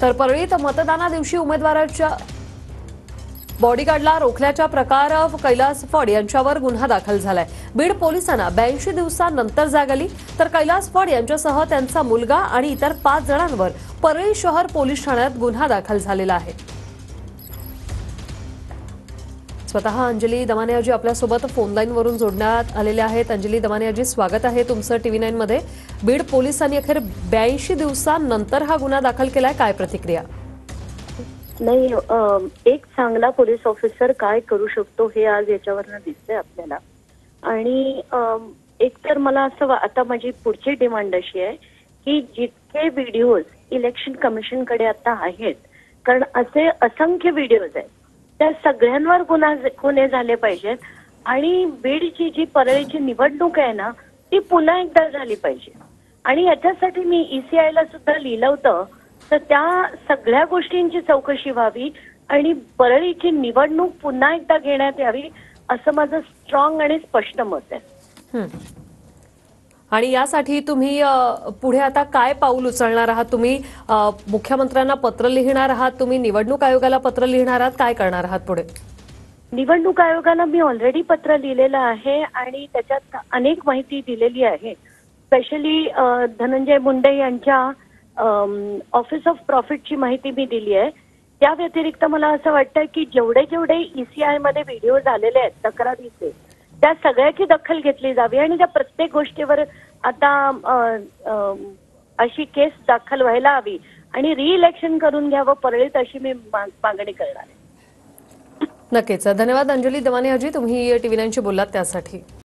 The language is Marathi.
तर परळीत मतदाना दिवशी उमेदवाराच्या बॉडीगार्डला रोखल्याच्या प्रकार कैलास फड यांच्यावर गुन्हा दाखल झालाय। बीड पोलिसांना 82 दिवसांनंतर जाग आली। तर कैलास फड यांच्यासह त्यांचा मुलगा आणि इतर 5 जणांवर परळी शहर पोलीस ठाण्यात गुन्हा दाखल झालेला आहे। स्वतः अंजली दमानियाजी आपल्यासोबत फोन लाईन वरून जोडण्यात आलेले आहेत। अंजली दमानियाजी, स्वागत आहे तुमचं TV9 मध्ये। बीड पोलिसांनी अखेर 82 दिवसांनंतर हा गुन्हा दाखल केलाय, काय प्रतिक्रिया? नाही, एक चांगला पोलीस ऑफिसर काय करू शकतो हे आज याच्यावरनं दिसतंय आपल्याला। आणि एक तर मला असं आता माझी पुढची डिमांड अशी आहे की जितके व्हिडिओज इलेक्शन कमिशनकडे आता आहेत, कारण असे असंख्य व्हिडिओज आहेत, त्या सगळ्यांवर गुन्हे झाले पाहिजेत। आणि बीडची जी परळीची निवडणूक आहे ना, ती पुन्हा एकदा झाली पाहिजे। आणि याच्यासाठी मी ECIला सुद्धा लिहिलं होतं, तर त्या सगळ्या गोष्टींची चौकशी व्हावी आणि परळीची निवडणूक पुन्हा एकदा घेण्यात यावी, असं माझं स्ट्रॉंग आणि स्पष्ट मत आहे। आणि यासाठी तुम्ही पुढे आता काय पाऊल उचलणार आहात? तुम्ही मुख्यमंत्र्यांना पत्र लिहिणार आहात, तुम्ही निवडणूक आयोगाला पत्र लिहिणार आहात, काय करणार आहात पुढे? निवडणूक आयोगाला मी ऑलरेडी पत्र लिहिलेलं आहे आणि त्याच्यात अनेक माहिती दिलेली आहे। स्पेशली धनंजय मुंडे यांच्या ऑफिस ऑफ प्रॉफिटची माहिती मी दिली आहे। त्या व्यतिरिक्त मला असं वाटतं की जेवढे ECI मध्ये व्हिडिओ झालेले आहेत तक्रारीचे, त्या सगळ्याची दखल घेतली जावी आणि त्या प्रत्येक गोष्टीवर आता अशी केस दाखल व्हायला हवी आणि रिइलेक्शन करून घ्यावं परळीत, अशी मी मागणी करणार आहे। नक्कीच, धन्यवाद अंजली दमानियाजी, तुम्ही TV9शी बोललात त्यासाठी।